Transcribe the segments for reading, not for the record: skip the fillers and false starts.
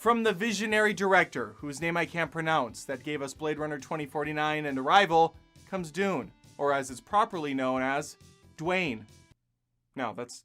From the visionary director, whose name I can't pronounce, that gave us Blade Runner 2049 and Arrival, comes Dune, or as it's properly known as, Dwayne. No, that's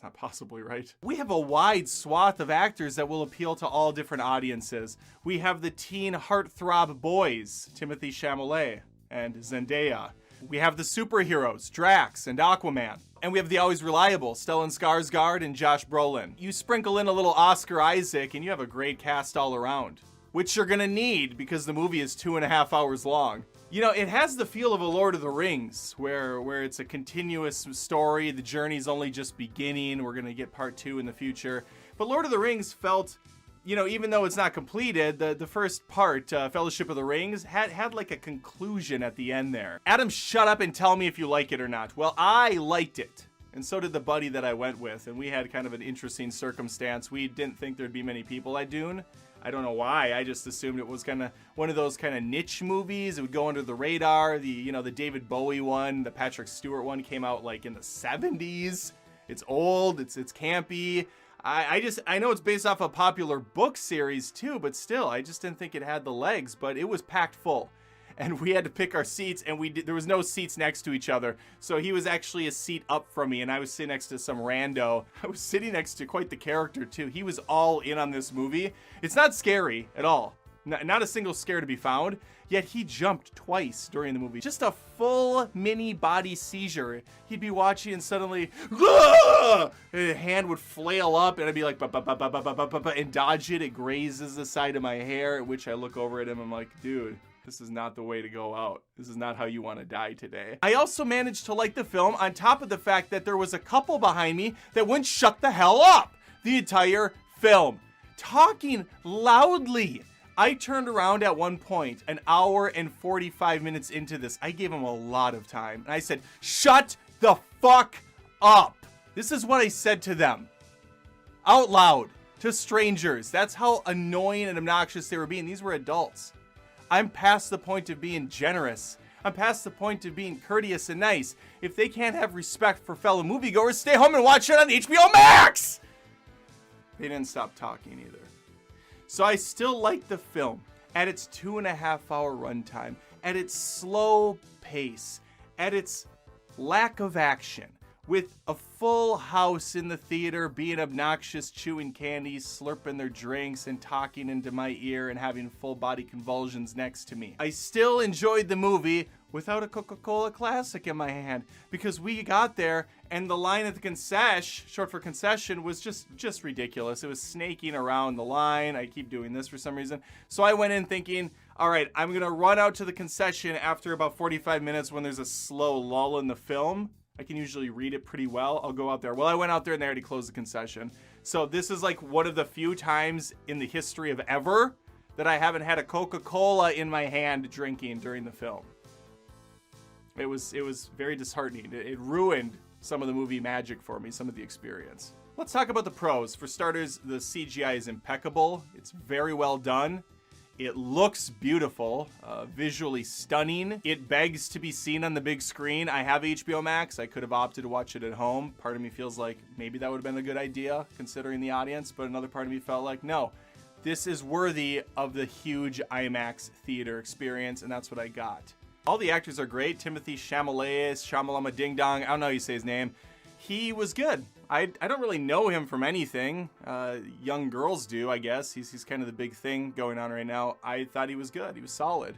not possibly right. We have a wide swath of actors that will appeal to all different audiences. We have the teen heartthrob boys, Timothée Chalamet and Zendaya. We have the superheroes, Drax and Aquaman. And we have the always reliable Stellan Skarsgård and Josh Brolin. You sprinkle in a little Oscar Isaac and you have a great cast all around, which you're gonna need because the movie is 2.5 hours long. You know, it has the feel of a Lord of the Rings, where it's a continuous story. The journey's only just beginning. We're gonna get part 2 in the future. But Lord of the Rings felt, you know, even though it's not completed, the first part, Fellowship of the Rings, had like a conclusion at the end there. Adam, shut up and tell me if you like it or not. Well, I liked it. And so did the buddy that I went with. And we had kind of an interesting circumstance. We didn't think there'd be many people at Dune. I don't know why. I just assumed it was kind of one of those kind of niche movies. It would go under the radar. The David Bowie one, the Patrick Stewart one came out like in the 70s. It's old. It's campy. I know it's based off a popular book series too, but still, I just didn't think it had the legs, but it was packed full. And we had to pick our seats, and there was no seats next to each other. So he was actually a seat up from me, and I was sitting next to some rando. I was sitting next to quite the character too. He was all in on this movie. It's not scary at all. Not a single scare to be found, yet he jumped twice during the movie. Just a full mini body seizure. He'd be watching and suddenly, and a hand would flail up and I'd be like, and dodge it. It grazes the side of my hair, at which I look over at him. I'm like, dude, this is not the way to go out. This is not how you want to die today. I also managed to like the film on top of the fact that there was a couple behind me that wouldn't shut the hell up the entire film, talking loudly. I turned around at one point, an hour and 45 minutes into this. I gave him a lot of time. And I said, shut the fuck up. This is what I said to them. Out loud. To strangers. That's how annoying and obnoxious they were being. These were adults. I'm past the point of being generous. I'm past the point of being courteous and nice. If they can't have respect for fellow moviegoers, stay home and watch it on HBO Max! They didn't stop talking either. So I still like the film at its 2.5-hour runtime, at its slow pace, at its lack of action, with a full house in the theater being obnoxious, chewing candies, slurping their drinks, and talking into my ear and having full body convulsions next to me. I still enjoyed the movie without a Coca-Cola Classic in my hand, because we got there and the line at the concession, short for concession, was just ridiculous. It was snaking around the line. I keep doing this for some reason. So I went in thinking, all right, I'm going to run out to the concession after about 45 minutes when there's a slow lull in the film. I can usually read it pretty well. I'll go out there. Well, I went out there and they already closed the concession. So this is like one of the few times in the history of ever that I haven't had a Coca-Cola in my hand drinking during the film. It was very disheartening. It ruined some of the movie magic for me, some of the experience. Let's talk about the pros. For starters, the CGI is impeccable. It's very well done. It looks beautiful, visually stunning. It begs to be seen on the big screen. I have HBO Max. I could have opted to watch it at home. Part of me feels like maybe that would have been a good idea considering the audience, but another part of me felt like, no, this is worthy of the huge IMAX theater experience, and that's what I got. All the actors are great. Timothée Chalamet, Shamalama Ding Dong, I don't know how you say his name. He was good. I don't really know him from anything. Young girls do, I guess. He's kind of the big thing going on right now. I thought he was good. He was solid.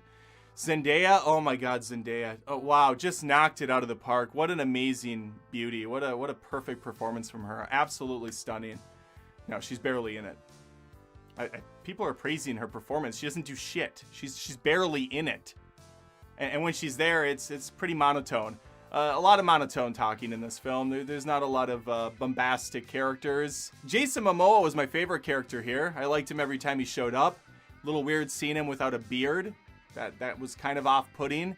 Zendaya, oh my God, Zendaya. Oh wow, just knocked it out of the park. What an amazing beauty. What a perfect performance from her. Absolutely stunning. No, she's barely in it. People are praising her performance. She doesn't do shit. She's barely in it. And when she's there, it's pretty monotone. A lot of monotone talking in this film. There's not a lot of bombastic characters. Jason Momoa was my favorite character here. I liked him every time he showed up. A little weird seeing him without a beard. That was kind of off-putting.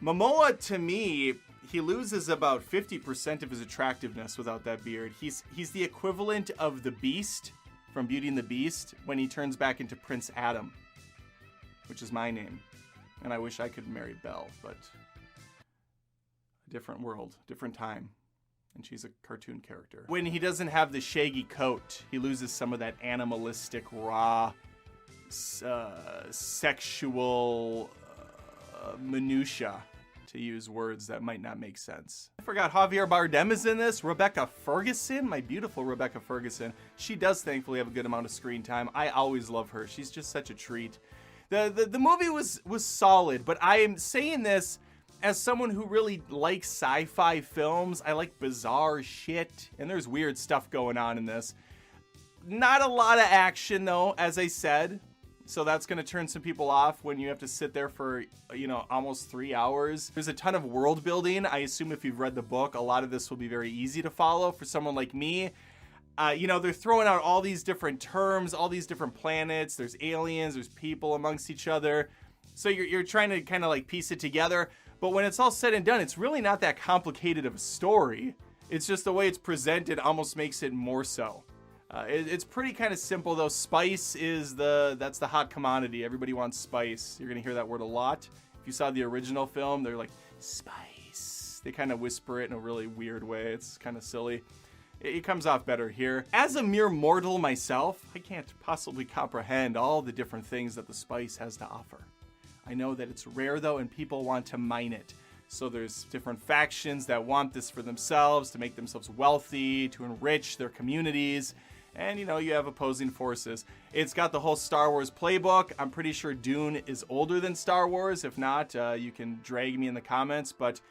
Momoa, to me, he loses about 50% of his attractiveness without that beard. He's the equivalent of the Beast from Beauty and the Beast when he turns back into Prince Adam, which is my name. And I wish I could marry Belle, but a different world, different time. and she's a cartoon character. When he doesn't have the shaggy coat, he loses some of that animalistic, raw, sexual minutia, to use words that might not make sense. I forgot Javier Bardem is in this. Rebecca Ferguson, my beautiful Rebecca Ferguson. She does thankfully have a good amount of screen time. I always love her. She's just such a treat. The movie was solid, but I am saying this as someone who really likes sci-fi films. I like bizarre shit, and there's weird stuff going on in this. Not a lot of action though, as I said. So that's going to turn some people off when you have to sit there for, almost 3 hours. There's a ton of world building. I assume if you've read the book, a lot of this will be very easy to follow for someone like me. They're throwing out all these different terms, all these different planets. There's aliens, there's people amongst each other. So you're trying to kind of like piece it together. But when it's all said and done, it's really not that complicated of a story. It's just the way it's presented almost makes it more so. It's pretty kind of simple though. Spice that's the hot commodity. Everybody wants spice. You're gonna hear that word a lot. If you saw the original film, they're like, spice. They kind of whisper it in a really weird way. It's kind of silly. It comes off better here. As a mere mortal myself, I can't possibly comprehend all the different things that the spice has to offer. I know that it's rare though, and people want to mine it. So there's different factions that want this for themselves, to make themselves wealthy, to enrich their communities. And you have opposing forces. It's got the whole Star Wars playbook. I'm pretty sure Dune is older than Star Wars. If not, you can drag me in the comments. But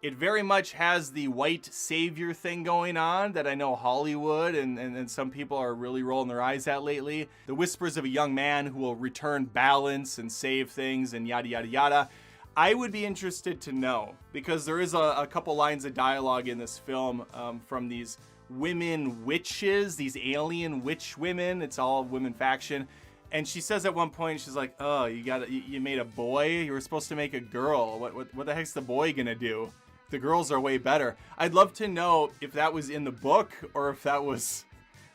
it very much has the white savior thing going on that I know Hollywood and some people are really rolling their eyes at lately. The whispers of a young man who will return balance and save things and yada, yada, yada. I would be interested to know, because there is a couple lines of dialogue in this film from these women witches, these alien witch women. It's all women faction. And she says at one point, she's like, oh, you made a boy? You were supposed to make a girl. What the heck's the boy gonna do? The girls are way better. I'd love to know if that was in the book or if that was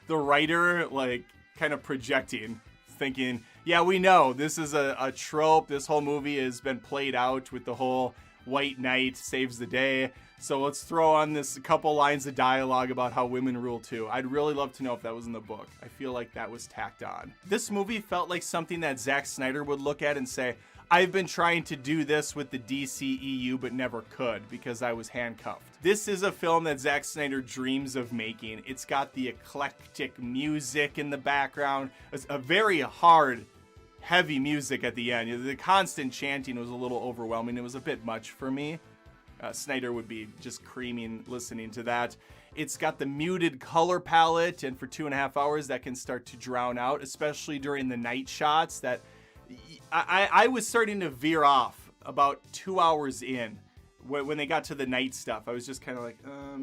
the writer, like, kind of projecting, thinking, yeah, we know this is a trope. This whole movie has been played out with the whole white knight saves the day. So let's throw on this couple lines of dialogue about how women rule too. I'd really love to know if that was in the book. I feel like that was tacked on. This movie felt like something that Zack Snyder would look at and say, I've been trying to do this with the DCEU but never could because I was handcuffed. This is a film that Zack Snyder dreams of making. It's got the eclectic music in the background. It's a very hard, heavy music at the end. The constant chanting was a little overwhelming. It was a bit much for me. Snyder would be just creaming listening to that. It's got the muted color palette, and for 2.5 hours that can start to drown out, especially during the night shots. That I was starting to veer off about 2 hours in when they got to the night stuff. I was just kind of like,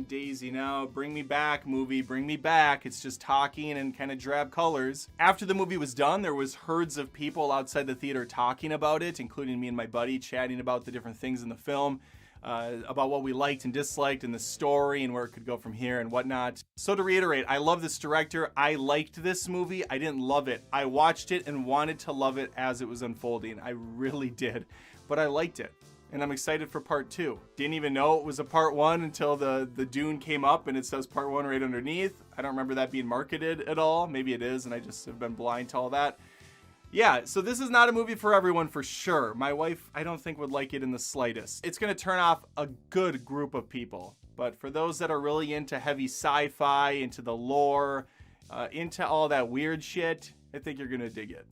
Daisy, now bring me back, movie, bring me back. It's just talking and kind of drab colors. After the movie was done, there was herds of people outside the theater talking about it, including me and my buddy chatting about the different things in the film. About what we liked and disliked in the story and where it could go from here and whatnot. So to reiterate, I love this director. I liked this movie. I didn't love it. I watched it and wanted to love it as it was unfolding. I really did. But I liked it. And I'm excited for part 2. Didn't even know it was a part 1 until the Dune came up and it says part 1 right underneath. I don't remember that being marketed at all. Maybe it is and I just have been blind to all that. Yeah, so this is not a movie for everyone for sure. My wife, I don't think, would like it in the slightest. It's going to turn off a good group of people. But for those that are really into heavy sci-fi, into the lore, into all that weird shit, I think you're going to dig it.